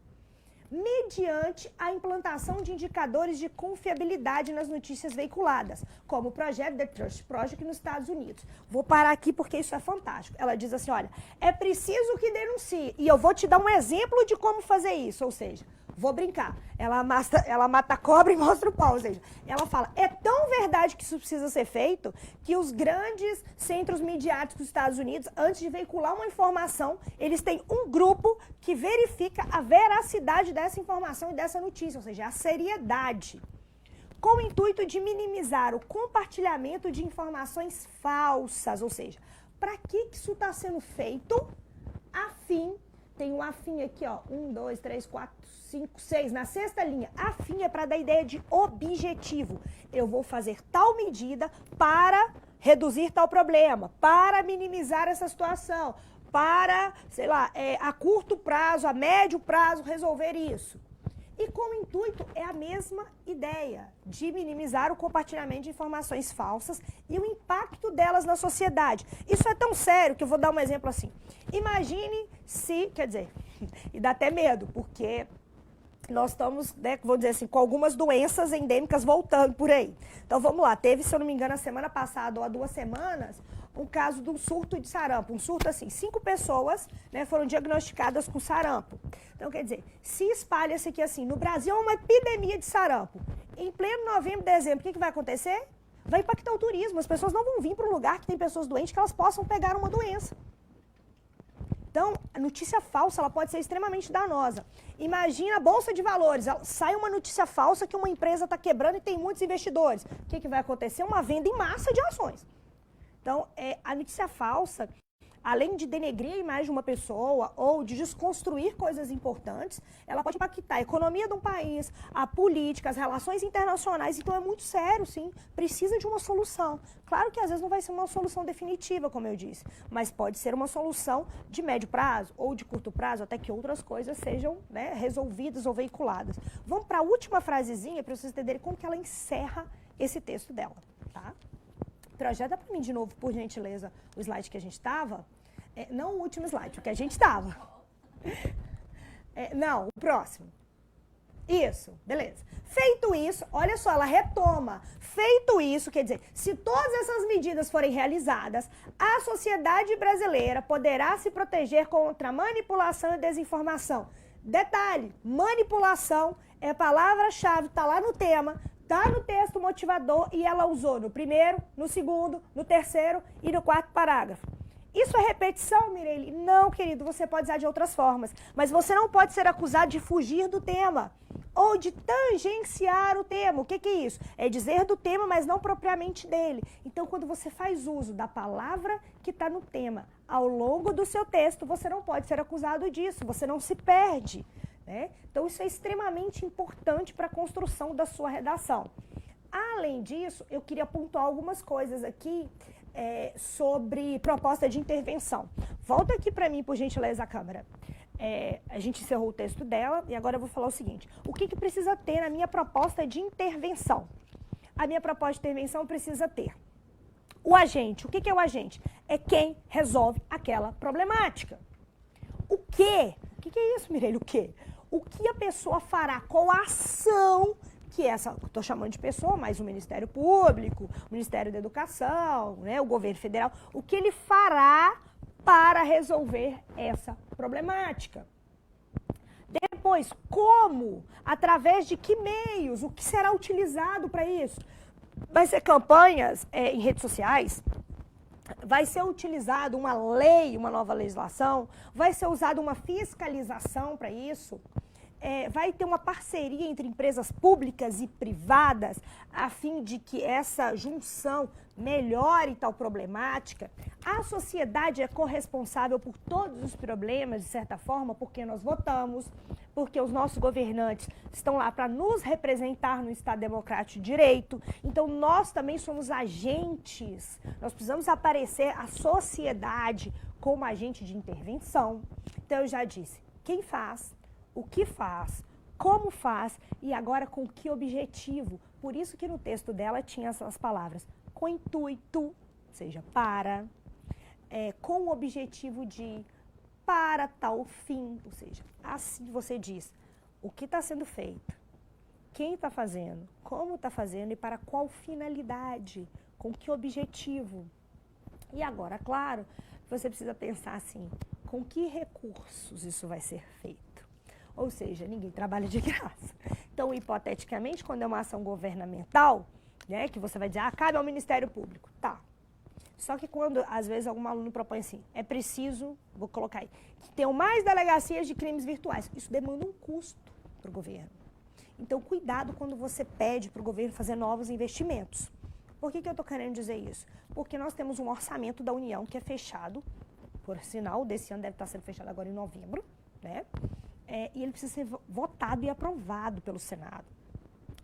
Mediante a implantação de indicadores de confiabilidade nas notícias veiculadas, como o projeto The Trust Project nos Estados Unidos. Vou parar aqui porque isso é fantástico. Ela diz assim, olha, é preciso que denuncie, e eu vou te dar um exemplo de como fazer isso, ou seja, vou brincar, ela mata a cobra e mostra o pau, ou seja, ela fala, é tão verdade que isso precisa ser feito, que os grandes centros midiáticos dos Estados Unidos, antes de veicular uma informação, eles têm um grupo que verifica a veracidade dessa informação e dessa notícia, ou seja, a seriedade, com o intuito de minimizar o compartilhamento de informações falsas, ou seja, para que isso está sendo feito a fim tem um afim aqui, ó, 1, 2, 3, 4, 5, 6, na sexta linha. Afim é para dar ideia de objetivo. Eu vou fazer tal medida para reduzir tal problema, para minimizar essa situação, para, sei lá, a curto prazo, a médio prazo, resolver isso. E com o intuito é a mesma ideia, de minimizar o compartilhamento de informações falsas e o impacto delas na sociedade. Isso é tão sério que eu vou dar um exemplo assim. Imagine se, quer dizer, e dá até medo, porque nós estamos, né, vou dizer assim, com algumas doenças endêmicas voltando por aí. Então vamos lá, teve, se eu não me engano, a semana passada ou há 2 semanas, um caso de um surto de sarampo. Um surto assim, 5 pessoas, né, foram diagnosticadas com sarampo. Então quer dizer, se espalha-se aqui assim, no Brasil é uma epidemia de sarampo. Em pleno novembro, dezembro, o que vai acontecer? Vai impactar o turismo, as pessoas não vão vir para um lugar que tem pessoas doentes que elas possam pegar uma doença. Então, a notícia falsa ela pode ser extremamente danosa. Imagina a Bolsa de Valores, sai uma notícia falsa que uma empresa está quebrando e tem muitos investidores. O que vai acontecer? Uma venda em massa de ações. Então, a notícia falsa, além de denegrir a imagem de uma pessoa ou de desconstruir coisas importantes, ela pode impactar a economia de um país, a política, as relações internacionais. Então, é muito sério, sim. Precisa de uma solução. Claro que, às vezes, não vai ser uma solução definitiva, como eu disse, mas pode ser uma solução de médio prazo ou de curto prazo, até que outras coisas sejam, né, resolvidas ou veiculadas. Vamos para a última frasezinha, para vocês entenderem como que ela encerra esse texto dela, tá? Projeta para mim de novo, por gentileza, o slide que a gente estava. Não o último slide, o que a gente estava. Não, o próximo. Isso, beleza. Feito isso, olha só, ela retoma. Feito isso, quer dizer, se todas essas medidas forem realizadas, a sociedade brasileira poderá se proteger contra manipulação e desinformação. Detalhe, manipulação é a palavra-chave, está lá no tema, está no texto motivador e ela usou no primeiro, no segundo, no terceiro e no 4º parágrafo. Isso é repetição, Mirelle? Não, querido, você pode usar de outras formas, mas você não pode ser acusado de fugir do tema ou de tangenciar o tema. O que é isso? É dizer do tema, mas não propriamente dele. Então, quando você faz uso da palavra que está no tema ao longo do seu texto, você não pode ser acusado disso, você não se perde. Né? Então, isso é extremamente importante para a construção da sua redação. Além disso, eu queria pontuar algumas coisas aqui sobre proposta de intervenção. Volta aqui para mim, por gentileza, a câmera. A gente encerrou o texto dela e agora eu vou falar o seguinte. O que precisa ter na minha proposta de intervenção? A minha proposta de intervenção precisa ter o agente. O que é o agente? É quem resolve aquela problemática. O quê? O que é isso, Mirelle? O quê? O que a pessoa fará? Qual a ação que essa, estou chamando de pessoa, mas o Ministério Público, o Ministério da Educação, né, o governo federal, o que ele fará para resolver essa problemática? Depois, como? Através de que meios? O que será utilizado para isso? Vai ser campanhas em redes sociais? Vai ser utilizado uma lei, uma nova legislação? Vai ser usada uma fiscalização para isso? Vai ter uma parceria entre empresas públicas e privadas a fim de que essa junção melhore tal problemática? A sociedade é corresponsável por todos os problemas, de certa forma, porque nós votamos, porque os nossos governantes estão lá para nos representar no Estado Democrático de Direito. Então, nós também somos agentes, nós precisamos aparecer a sociedade como agente de intervenção. Então, eu já disse, quem faz, o que faz, como faz e agora com que objetivo. Por isso que no texto dela tinha essas palavras, com intuito, ou seja, para, com o objetivo de, para tal fim, ou seja, assim você diz o que está sendo feito, quem está fazendo, como está fazendo e para qual finalidade, com que objetivo. E agora, claro, você precisa pensar assim, com que recursos isso vai ser feito. Ou seja, ninguém trabalha de graça. Então, hipoteticamente, quando é uma ação governamental, né, que você vai dizer, cabe ao Ministério Público. Tá. Só que quando, às vezes, algum aluno propõe assim, é preciso, vou colocar aí, que tenham mais delegacias de crimes virtuais. Isso demanda um custo para o governo. Então, cuidado quando você pede para o governo fazer novos investimentos. Por que eu estou querendo dizer isso? Porque nós temos um orçamento da União que é fechado, por sinal, desse ano deve estar sendo fechado agora em novembro, né? E ele precisa ser votado e aprovado pelo Senado.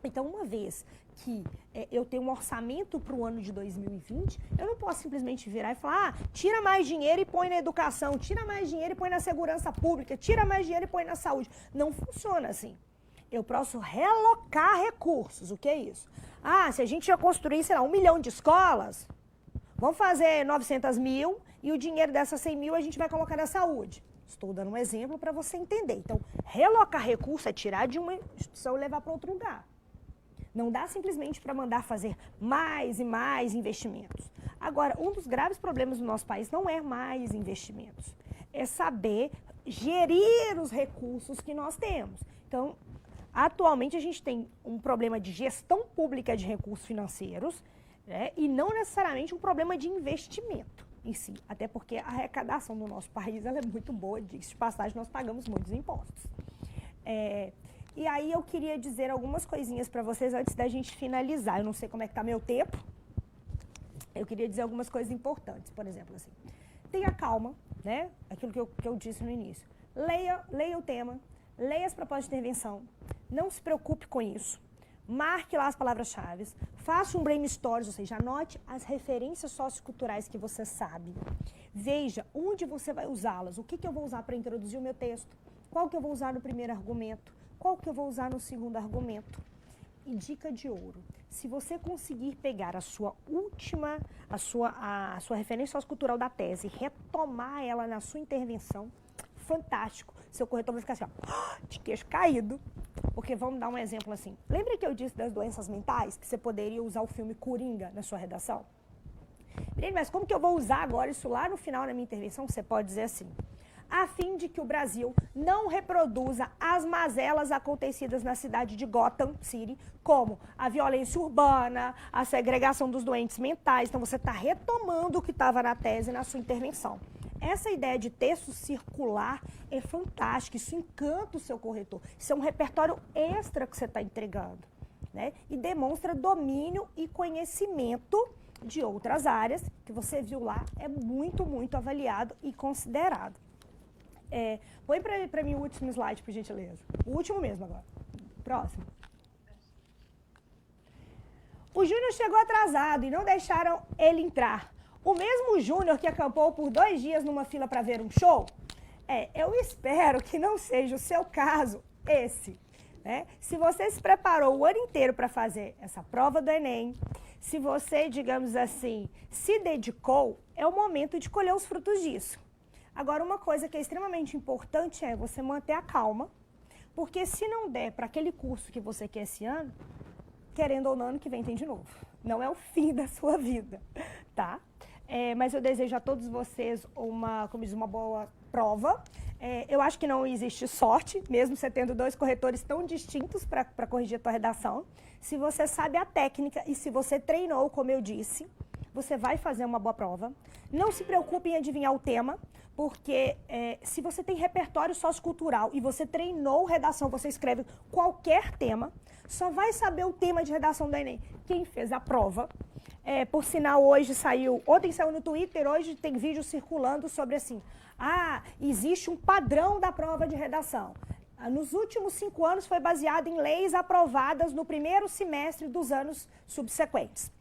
Então, uma vez que eu tenho um orçamento para o ano de 2020, eu não posso simplesmente virar e falar, tira mais dinheiro e põe na educação, tira mais dinheiro e põe na segurança pública, tira mais dinheiro e põe na saúde. Não funciona assim. Eu posso relocar recursos. O que é isso? Se a gente ia construir, sei lá, 1 milhão de escolas, vamos fazer 900 mil e o dinheiro dessas 100 mil a gente vai colocar na saúde. Estou dando um exemplo para você entender. Então, relocar recurso é tirar de uma instituição e levar para outro lugar. Não dá simplesmente para mandar fazer mais e mais investimentos. Agora, um dos graves problemas do nosso país não é mais investimentos. É saber gerir os recursos que nós temos. Então, atualmente a gente tem um problema de gestão pública de recursos financeiros, né, e não necessariamente um problema de investimento em si. Até porque a arrecadação do nosso país ela é muito boa, diga-se de passagem, nós pagamos muitos impostos. E aí eu queria dizer algumas coisinhas para vocês antes da gente finalizar. Eu não sei como é que está meu tempo. Eu queria dizer algumas coisas importantes. Por exemplo, assim, tenha calma, né? Aquilo que eu disse no início. Leia o tema, leia as propostas de intervenção. Não se preocupe com isso. Marque lá as palavras-chave. Faça um brainstorm, ou seja, anote as referências socioculturais que você sabe. Veja onde você vai usá-las. O que eu vou usar para introduzir o meu texto? Qual que eu vou usar no primeiro argumento? Qual que eu vou usar no segundo argumento? E dica de ouro, se você conseguir pegar a sua referência sociocultural da tese e retomar ela na sua intervenção, fantástico. Seu corretor vai ficar assim, ó, de queixo caído. Porque vamos dar um exemplo assim. Lembra que eu disse das doenças mentais, que você poderia usar o filme Coringa na sua redação? Mas como que eu vou usar agora isso lá no final da minha intervenção? Você pode dizer assim, a fim de que o Brasil não reproduza as mazelas acontecidas na cidade de Gotham City, como a violência urbana, a segregação dos doentes mentais. Então, você está retomando o que estava na tese na sua intervenção. Essa ideia de texto circular é fantástica, isso encanta o seu corretor. Isso é um repertório extra que você está entregando, né? E demonstra domínio e conhecimento de outras áreas, que você viu lá, é muito, muito avaliado e considerado. Põe para mim o último slide, por gentileza. O último mesmo agora. Próximo. O Júnior chegou atrasado e não deixaram ele entrar. O mesmo Júnior que acampou por 2 dias numa fila para ver um show? Eu espero que não seja o seu caso esse, né? Se você se preparou o ano inteiro para fazer essa prova do Enem, se você, digamos assim, se dedicou, é o momento de colher os frutos disso. Agora, uma coisa que é extremamente importante é você manter a calma, porque se não der para aquele curso que você quer esse ano, querendo ou não, ano que vem tem de novo. Não é o fim da sua vida, tá? Mas eu desejo a todos vocês uma boa prova. Eu acho que não existe sorte, mesmo você tendo 2 corretores tão distintos para corrigir a tua redação. Se você sabe a técnica e se você treinou, como eu disse, você vai fazer uma boa prova. Não se preocupe em adivinhar o tema, porque se você tem repertório sociocultural e você treinou redação, você escreve qualquer tema, só vai saber o tema de redação do Enem quem fez a prova. Por sinal, ontem saiu no Twitter, hoje tem vídeo circulando sobre assim, existe um padrão da prova de redação. Nos últimos 5 anos foi baseado em leis aprovadas no primeiro semestre dos anos subsequentes.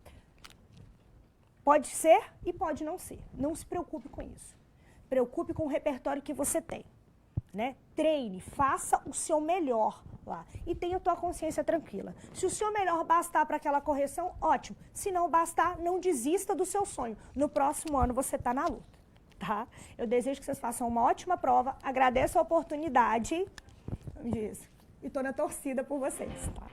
Pode ser e pode não ser. Não se preocupe com isso. Preocupe com o repertório que você tem, né? Treine, faça o seu melhor lá e tenha a tua consciência tranquila. Se o seu melhor bastar para aquela correção, ótimo. Se não bastar, não desista do seu sonho. No próximo ano você está na luta, tá? Eu desejo que vocês façam uma ótima prova. Agradeço a oportunidade e estou na torcida por vocês, tá?